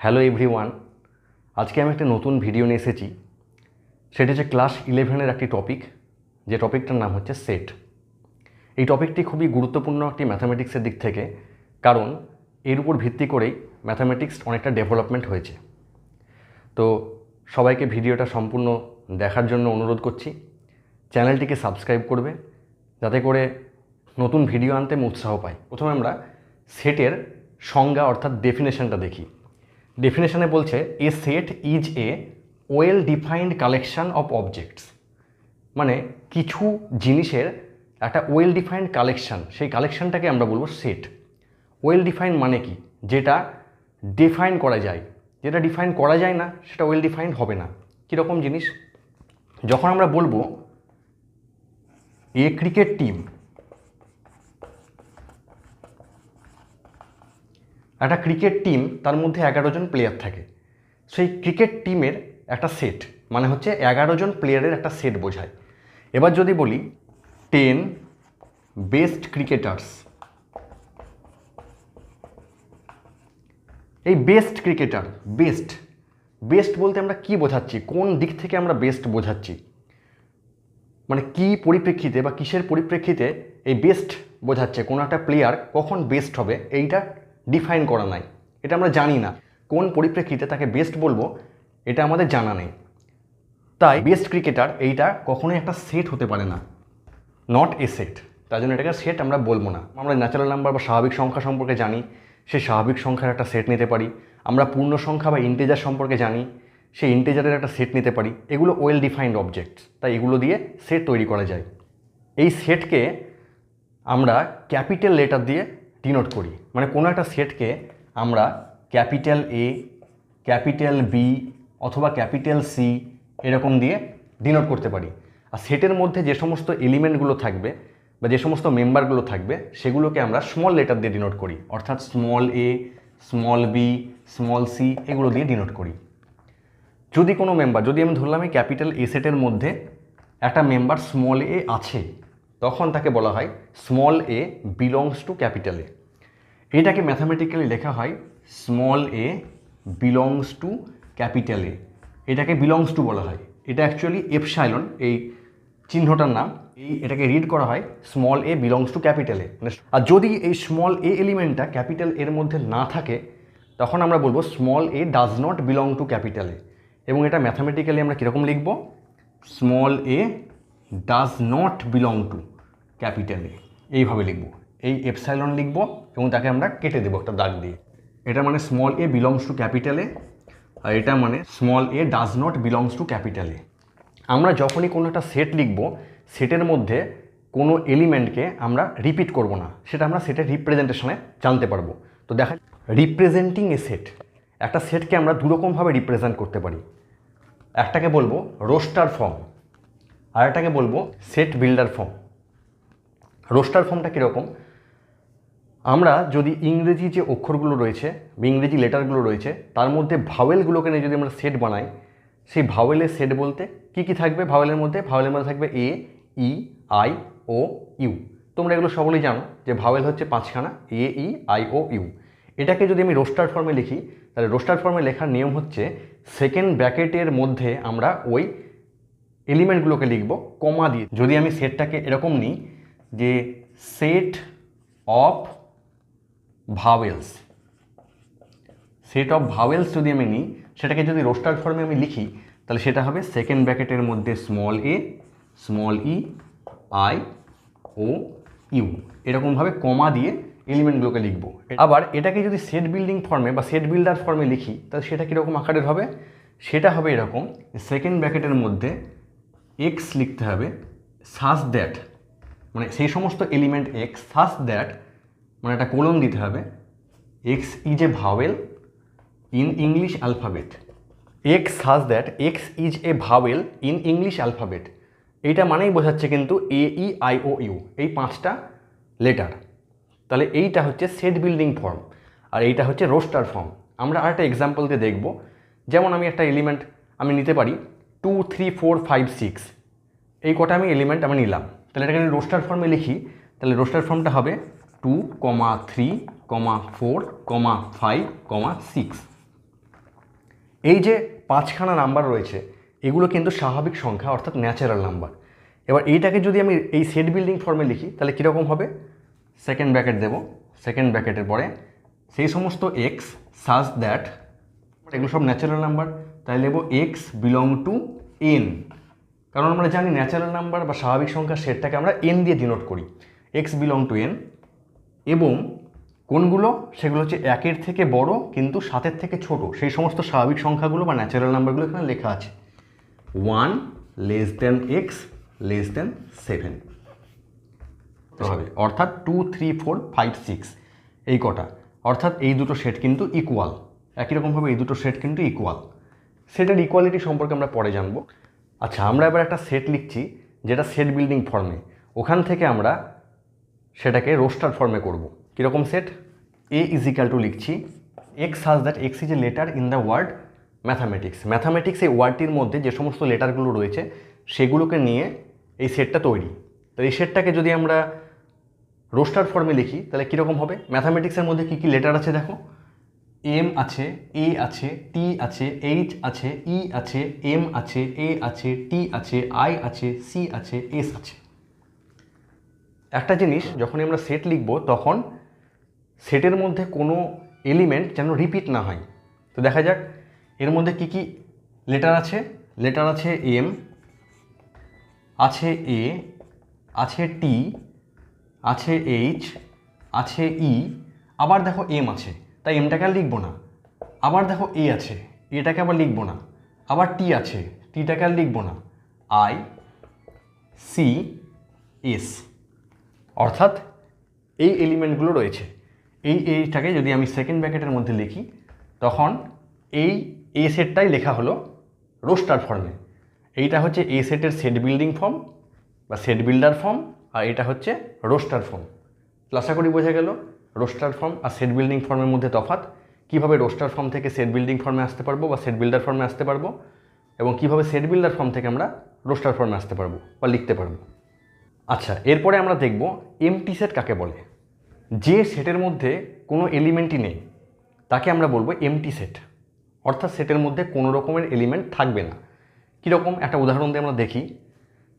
Hello everyone, আজকে আমি একটা নতুন ভিডিও নিয়ে এসেছি। সেটা হচ্ছে ক্লাস 11-এর একটি টপিক, যে টপিকটার নাম হচ্ছে সেট। এই টপিকটি খুবই গুরুত্বপূর্ণ একটি ম্যাথামেটিক্সের দিক থেকে, কারণ এর উপর ভিত্তি করেই ম্যাথামেটিক্স অনেকটা ডেভেলপমেন্ট হয়েছে। তো সবাইকে ভিডিওটা সম্পূর্ণ দেখার জন্য অনুরোধ করছি। চ্যানেলটিকে সাবস্ক্রাইব করবে যাতে করে নতুন ভিডিও আনতে আমি উৎসাহ পাই। প্রথমে আমরা সেটের সংজ্ঞা অর্থাৎ ডেফিনেশনটা দেখি। ডেফিনেশনে বলছে a set is a well defined collection of objects, মানে কিছু জিনিসের একটা ওয়েল ডিফাইন্ড কালেকশন, সেই কালেকশনটাকে আমরা বলবো সেট। ওয়েল ডিফাইন্ড মানে কি? যেটা ডিফাইন করা যায়। যেটা ডিফাইন করা যায় না সেটা ওয়েল ডিফাইন্ড হবে না। কীরকম জিনিস? যখন আমরা বলবো এ ক্রিকেট টিম, একটা ক্রিকেট টিম, তার মধ্যে 11 জন প্লেয়ার থাকে। সেই ক্রিকেট টিমের একটা সেট মানে হচ্ছে 11 জন প্লেয়ারের একটা সেট বোঝায়। এবার যদি বলি 10 বেস্ট ক্রিকেটার্স, এই বেস্ট ক্রিকেটার, বেস্ট বেস্ট বলতে আমরা কি বোঝাচ্ছি? কোন দিক থেকে আমরা বেস্ট বোঝাচ্ছি? মানে কি পরিপ্রেক্ষিতে বা কিসের পরিপ্রেক্ষিতে এই বেস্ট বোঝাচ্ছে? কোনো একটা প্লেয়ার কখন বেস্ট হবে এইটা ডিফাইন করা নাই, এটা আমরা জানি না। কোন পরিপ্রেক্ষিতে তাকে বেস্ট বলবো এটা আমাদের জানা নেই। তাই বেস্ট ক্রিকেটার এইটা কখনোই একটা সেট হতে পারে না, নট এ সেট। তার জন্য এটাকে সেট আমরা বলবো না। আমরা ন্যাচারাল নাম্বার বা স্বাভাবিক সংখ্যা সম্পর্কে জানি, সেই স্বাভাবিক সংখ্যার একটা সেট নিতে পারি। আমরা পূর্ণ সংখ্যা বা ইন্টিজার সম্পর্কে জানি, সেই ইন্টিজারের একটা সেট নিতে পারি। এগুলো ওয়েল ডিফাইন্ড অবজেক্টস, তাই এগুলো দিয়ে সেট তৈরি করা যায়। এই সেটকে আমরা ক্যাপিটাল লেটার দিয়ে ডিনোট করি, মানে কোনো একটা সেটকে আমরা ক্যাপিটাল এ, ক্যাপিটাল বি অথবা ক্যাপিটাল সি এরকম দিয়ে ডিনোট করতে পারি। আর সেটের মধ্যে যে সমস্ত এলিমেন্টগুলো থাকবে বা যে সমস্ত মেম্বারগুলো থাকবে সেগুলোকে আমরা স্মল লেটার দিয়ে ডিনোট করি, অর্থাৎ small a, small B, small C এগুলো দিয়ে ডিনোট করি। যদি কোনো মেম্বার, যদি আমি ধরলাম এই ক্যাপিটাল এ সেটের মধ্যে একটা মেম্বার স্মল এ আছে, তখন তাকে বলা হয় small A belongs to capital এ। এটাকে ম্যাথামেটিক্যালি লেখা হয় small A belongs to capital এ। এটাকে বিলংস টু বলা হয়। এটা অ্যাকচুয়ালি এপসাইলন, এই চিহ্নটার নাম। এটাকে রিড করা হয় small A belongs to capital A. আর যদি এই স্মল এ এলিমেন্টটা ক্যাপিটাল এর মধ্যে না থাকে তখন আমরা বলবো small A does not belong to capital এ। এবং এটা ম্যাথামেটিক্যালি আমরা কীরকম লিখব? Small A does not belong to capital এ, এইভাবে লিখব। এই এপসাইলন লিখব এবং তাকে আমরা কেটে দেবো একটা দাগ দিয়ে। এটা মানে small A belongs to capital A, আর এটা মানে small A does not belongs to capital A. আমরা যখনই কোনো একটা সেট লিখব, সেটের মধ্যে কোনো এলিমেন্টকে আমরা রিপিট করব না, সেটা আমরা সেটের রিপ্রেজেন্টেশনে জানতে পারবো। তো দেখা, রিপ্রেজেন্টিং এ সেট, একটা সেটকে আমরা দুরকমভাবে রিপ্রেজেন্ট করতে পারি। একটাকে বলবো রোস্টার ফর্ম, আর একটাকে বলবো সেট বিল্ডার ফর্ম। রোস্টার ফর্মটা কীরকম? আমরা যদি ইংরেজি যে অক্ষরগুলো রয়েছে বা ইংরেজি লেটারগুলো রয়েছে তার মধ্যে ভাওয়েলগুলোকে নিয়ে যদি আমরা সেট বানাই, সেই ভাওয়েলের সেট বলতে কি কি থাকবে? ভাওয়েলের মধ্যে থাকবে এ, ই, আই, ও, ইউ। তোমরা এগুলো সকলেই জানো যে ভাওয়েল হচ্ছে 5খানা, এ, ই, আই, ও, ইউ। এটাকে যদি আমি রোস্টার ফর্মে লিখি, তাহলে রোস্টার ফর্মে লেখার নিয়ম হচ্ছে সেকেন্ড ব্র্যাকেটের মধ্যে আমরা ওই এলিমেন্টগুলোকে লিখব কমা দিয়ে। যদি আমি সেটটাকে এরকম নিই যে set of vowels, set of vowels যদি আমি নিই, সেটাকে যদি রোস্টার ফর্মে আমি লিখি তাহলে সেটা হবে সেকেন্ড ব্র্যাকেটের মধ্যে small a, small e, i, o, u, এরকমভাবে কমা দিয়ে এলিমেন্টগুলোকে লিখব। আবার এটাকে যদি সেট বিল্ডিং ফর্মে বা সেট বিল্ডার ফর্মে লিখি তাহলে সেটা কীরকম আকারের হবে? সেটা হবে এরকম, সেকেন্ড ব্র্যাকেটের মধ্যে এক্স লিখতে হবে, সাস দ্যাট, মানে সেই সমস্ত এলিমেন্ট এক্স, সাস দ্যাট মানে একটা কোলন দিতে হবে, x is A vowel in English alphabet. X such that x is A vowel in English alphabet. এইটা মানেই বোঝাচ্ছে কিন্তু এ, ই, আই, ও, ইউ, এই 5টা লেটার। তাহলে এইটা হচ্ছে সেট বিল্ডিং ফর্ম আর এইটা হচ্ছে রোস্টার ফর্ম। আমরা আরেকটা এক্সাম্পল দিয়ে দেখব। যেমন আমি একটা এলিমেন্ট আমি নিতে পারি 2, 3, 4, 5, 6, এই কটা আমি এলিমেন্ট আমি নিলাম। তাহলে এটাকে যদি রোস্টার ফর্মে লিখি তাহলে রোস্টার ফর্মটা হবে 2, 3, 4, 5, 6। এই যে 5খানা নাম্বার রয়েছে এগুলো কিন্তু স্বাভাবিক সংখ্যা অর্থাৎ ন্যাচারাল নাম্বার। এবার এইটাকে যদি আমি এই সেট বিল্ডিং ফর্মে লিখি তাহলে কীরকম হবে, সেকেন্ড ব্র্যাকেট দেব, সেকেন্ড ব্র্যাকেটের পরে সেই সমস্ত এক্স সাজ দ্যাট, এগুলো সব ন্যাচারাল নাম্বার, তাই নেব এক্স বিলং টু এন, কারণ আমরা জানি ন্যাচারাল নাম্বার বা স্বাভাবিক সংখ্যার সেটটাকে আমরা এন দিয়ে ডিনোট করি, এক্স বিলং টু এন। এবং কোনগুলো, সেগুলো হচ্ছে 1-এর থেকে বড় কিন্তু 7-এর থেকে ছোট, সেই সমস্ত স্বাভাবিক সংখ্যাগুলো বা ন্যাচারাল নাম্বারগুলো এখানে লেখা আছে। 1 less than x less than 7 হবে, অর্থাৎ 2 3 4 5 6 এই কটা, অর্থাৎ এই দুটো সেট কিন্তু ইকুয়াল। একই রকমভাবে এই দুটো সেট কিন্তু ইকুয়াল। সেটের ইকুয়ালিটি সম্পর্কে আমরা পরে জানবো। আচ্ছা, আমরা এবার একটা সেট লিখছি যেটা সেট বিল্ডিং ফর্মে, ওখান থেকে আমরা সেটাকে রোস্টার ফর্মে করব। কীরকম set, A is equal to লিখছি x such that x is a letter in the word mathematics. Mathematics এই ওয়ার্ডটির মধ্যে যে সমস্ত লেটারগুলো রয়েছে সেগুলোকে নিয়ে এই সেটটা তৈরি। তো এই সেটটাকে যদি আমরা রোস্টার ফর্মে লিখি তাহলে কীরকম হবে, ম্যাথামেটিক্সের মধ্যে কী কী লেটার আছে দেখো, এম আছে, এ আছে, টি আছে, এইচ আছে, ই আছে, এম আছে, এ আছে, টি আছে, আই আছে, সি আছে, এস আছে। একটা জিনিস, যখনই আমরা সেট লিখব তখন সেটের মধ্যে কোনো এলিমেন্ট যেন রিপিট না হয়। তো দেখা যাক এর মধ্যে কি কি লেটার আছে। লেটার আছে এম, আছে এ, আছে টি, আছে এইচ, আছে ই, আবার দেখো এম আছে, তাই এমটাকে আর লিখবো না। আবার দেখো এ আছে, এটাকে আবার লিখবো না। আবার টি আছে, টিটাকে আর লিখবো না। আই, সি, এস, অর্থাৎ এই এলিমেন্টগুলো রয়েছে। এইটাকে যদি আমি সেকেন্ড ব্র্যাকেটের মধ্যে লিখি তখন এই এ সেটটাই লেখা হলো রোস্টার ফর্মে। এইটা হচ্ছে এ সেটের সেট বিল্ডিং ফর্ম বা সেট বিল্ডার ফর্ম, আর এটা হচ্ছে রোস্টার ফর্ম। আশা করি বোঝা গেল রোস্টার ফর্ম আর সেট বিল্ডিং ফর্মের মধ্যে তফাৎ, কীভাবে রোস্টার ফর্ম থেকে সেট বিল্ডিং ফর্মে আসতে পারবো বা সেট বিল্ডার ফর্মে আসতে পারবো, এবং কীভাবে সেট বিল্ডার ফর্ম থেকে আমরা রোস্টার ফর্মে আসতে পারবো বা লিখতে পারবো। আচ্ছা, এরপরে আমরা দেখব এমটি সেট কাকে বলে। যে সেটের মধ্যে কোনো এলিমেন্টই নেই তাকে আমরা বলবো এমটি সেট, অর্থাৎ সেটের মধ্যে কোনো রকমের এলিমেন্ট থাকবে না। কীরকম, একটা উদাহরণ দিয়ে আমরা দেখি।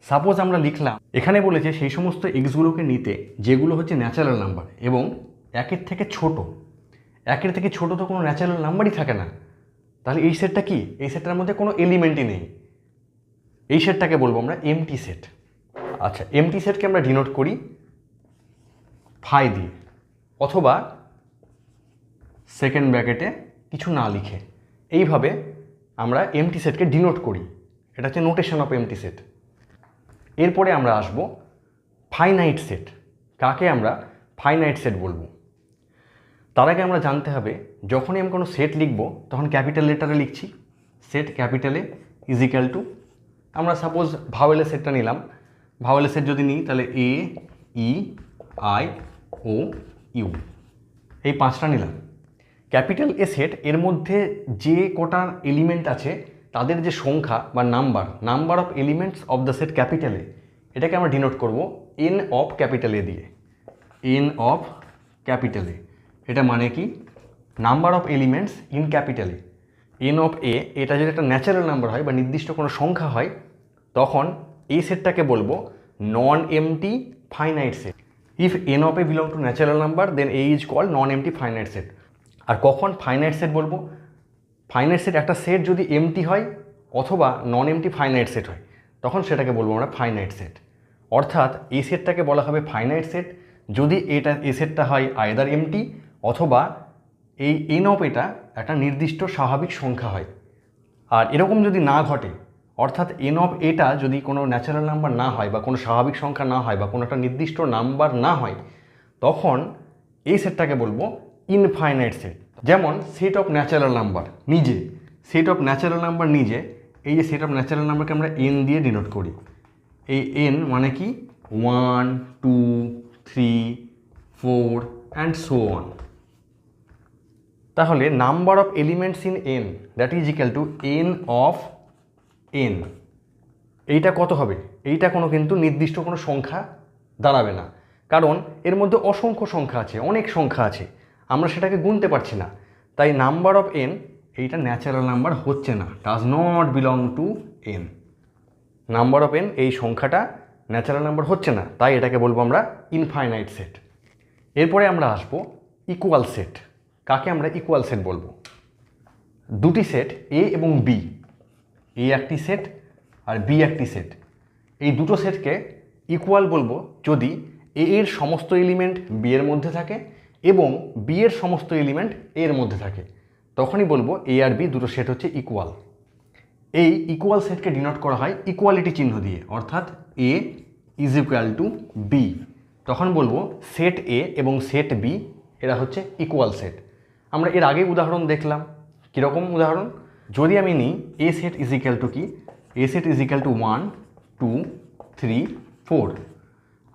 সাপোজ আমরা লিখলাম, এখানে বলেছে সেই সমস্ত এক্সগুলোকে নিতে যেগুলো হচ্ছে ন্যাচারাল নাম্বার এবং 1-এর থেকে ছোট। 1-এর থেকে ছোট তো কোনো ন্যাচারাল নাম্বারই থাকে না, তাহলে এই সেটটা কি, এই সেটটার মধ্যে কোনো এলিমেন্টই নেই। এই সেটটাকে বলবো আমরা এমটি সেট। আচ্ছা, এমটি সেটকে আমরা ডিনোট করি ফাই দিয়ে, অথবা সেকেন্ড ব্র্যাকেটে কিছু না লিখে। এইভাবে আমরা এমটি সেটকে ডিনোট করি, এটা হচ্ছে নোটেশন অফ এমটি সেট। এরপরে আমরা আসব ফাইনাইট সেট। কাকে আমরা ফাইনাইট সেট বলবো, তার আগে আমরা জানতে হবে যখনই আমি কোনো সেট লিখব তখন ক্যাপিটাল লেটারে লিখছি। সেট ক্যাপিটালে ইজ ইকাল টু, আমরা সাপোজ ভাওয়েলের সেটটা নিলাম, ভাওয়েলের সেট যদি নিই তাহলে এ, ই, আই, ও, ইউ, এই 5টা নিলাম। ক্যাপিটাল এ সেট, এর মধ্যে যে কটা এলিমেন্ট আছে তাদের যে সংখ্যা বা number of elements of the set ক্যাপিটালে, এটাকে আমরা ডিনোট করব এন অফ ক্যাপিটাল এ দিয়ে। এন অফ ক্যাপিটাল এ, এটা মানে কি, number of elements in capital A. N of A, এটা যদি একটা ন্যাচারাল নাম্বার হয় বা নির্দিষ্ট কোনো সংখ্যা হয় তখন এই সেটটাকে বলবো non empty finite set. If n of A belong to natural number then A is called non empty finite set. আর কখন ফাইনাইট সেট বলবো, ফাইনাইট সেট একটা সেট যদি এমটি হয় অথবা নন এমটি ফাইনাইট সেট হয় তখন সেটাকে বলবো আমরা ফাইনাইট সেট। অর্থাৎ এই সেটটাকে বলা হবে ফাইনাইট সেট যদি এই সেটটা হয় আইদার এমটি অথবা এই এন অফ এটা একটা নির্দিষ্ট স্বাভাবিক সংখ্যা হয়। আর এরকম যদি না ঘটে, অর্থাৎ এন অফ এটা যদি কোনো ন্যাচারাল নাম্বার না হয় বা কোনো স্বাভাবিক সংখ্যা না হয় বা কোনো একটা নির্দিষ্ট নাম্বার না হয় তখন এই সেটটাকে বলবো ইনফাইনাইট সেট। যেমন সেট অফ ন্যাচারাল নাম্বার নিজে, সেট অফ ন্যাচারাল নাম্বার নিজে, এই যে সেট অফ ন্যাচারাল নাম্বারকে আমরা এন দিয়ে ডিনোট করি। এই এন মানে কি 1 2 3 4 অ্যান্ড সো অন। তাহলে number of elements in an that is equal two N of N. এইটা কত হবে, এইটা কোনো কিন্তু নির্দিষ্ট কোনো সংখ্যা দাঁড়াবে না, কারণ এর মধ্যে অসংখ্য সংখ্যা আছে, অনেক সংখ্যা আছে, আমরা সেটাকে গুনতে পারছি না। তাই নাম্বার অফ এন এইটা ন্যাচারাল নাম্বার হচ্ছে না, does not belong to N. Number of N এই সংখ্যাটা ন্যাচারাল নাম্বার হচ্ছে না, তাই এটাকে বলবো আমরা ইনফাইনাইট সেট। এরপরে আমরা আসবো ইকুয়াল সেট। কাকে আমরা ইকুয়াল সেট বলবো? দুটি সেট এ এবং বি, এ একটি সেট আর বি একটি সেট, এই দুটো সেটকে ইকুয়াল বলবো যদি এ এর সমস্ত এলিমেন্ট বি এর মধ্যে থাকে এবং বি এর সমস্ত এলিমেন্ট এ এর মধ্যে থাকে, তখনই বলবো এ আর বি দুটো সেট হচ্ছে ইকুয়াল। এই ইকুয়াল সেটকে ডিনোট করা হয় ইকুয়ালিটি চিহ্ন দিয়ে, অর্থাৎ এ ইজ ইকুয়াল টু বি। তখন বলবো সেট এ এবং সেট বি এরা হচ্ছে ইকুয়াল সেট। আমরা এর আগে উদাহরণ দেখলাম। কীরকম উদাহরণ? যদি আমি নিই A set is equal to কি, A set is equal to 1 2 3 4,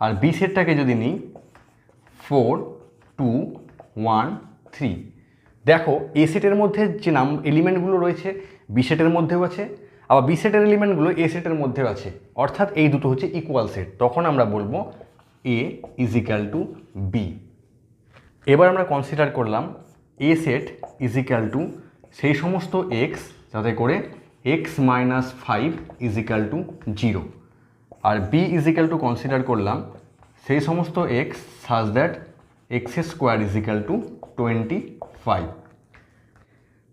আর বি সেটটাকে যদি নিই 4 2 1 3। দেখো এ সেটের মধ্যে যে এলিমেন্টগুলো রয়েছে বি সেটের মধ্যেও আছে, আবার বি সেটের এলিমেন্টগুলো এ সেটের মধ্যেও আছে, অর্থাৎ এই দুটো হচ্ছে ইকুয়াল সেট। তখন আমরা বলবো A is equal to B. এবার আমরা কনসিডার করলাম A set is equal to সেই সমস্ত এক্স যাতে করে x minus 5 is equal to 0, আর B is equal to consider করলাম সেই সমস্ত x such that x square is equal to 25।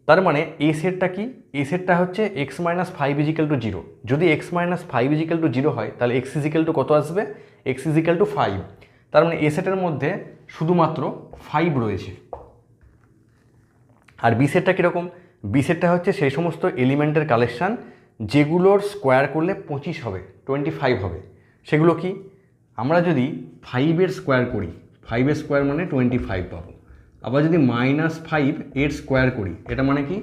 তার মানে এ সেটটা কি? এ সেটটা হচ্ছে x minus 5 is equal to 0। যদি x minus 5 is equal to 0 হয় তাহলে এক্স ইজ ইকুয়াল টু কত আসবে? X is equal two 5। তার মানে এ সেটের মধ্যে শুধুমাত্র 5 রয়েছে। আর বি সেটটা কীরকম? বি সেটটা হচ্ছে সেই সমস্ত এলিমেন্টের কালেকশান যেগুলোর স্কোয়ার করলে 25 হবে, 25 হবে। সেগুলো কি? আমরা যদি 5-এর স্কোয়ার করি, 5-এর স্কোয়ার মানে 25 পাবো। আবার যদি -5 এর স্কোয়ার করি, এটা মানে কি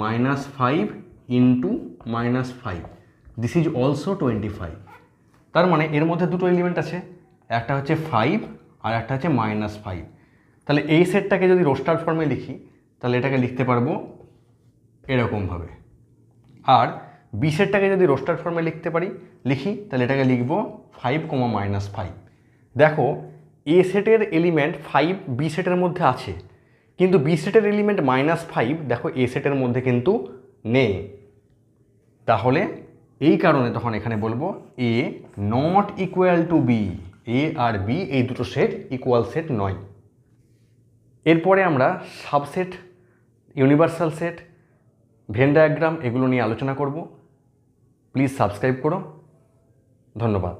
-5 ইন্টু -5, দিস ইজ অলসো 25। তার মানে এর মধ্যে দুটো এলিমেন্ট আছে, একটা হচ্ছে 5 আর একটা হচ্ছে -5। তাহলে এই সেটটাকে যদি রোস্টার ফর্মে লিখি তাহলে এটাকে লিখতে পারবো এরকমভাবে। আর বি সেটটাকে যদি রোস্টার ফর্মে লিখি তাহলে এটাকে লিখব 5, -5। দেখো এ সেটের এলিমেন্ট 5 বি সেটের মধ্যে আছে, কিন্তু বি সেটের এলিমেন্ট -5 দেখো এ সেটের মধ্যে কিন্তু নেই। তাহলে এই কারণে তখন এখানে বলবো A not equal to B. A আর বি এই দুটো সেট ইকুয়াল সেট নয়। এরপরে আমরা subset, universal set, Venn diagram এগুলো নিয়ে আলোচনা করব। প্লিজ সাবস্ক্রাইব করো। ধন্যবাদ।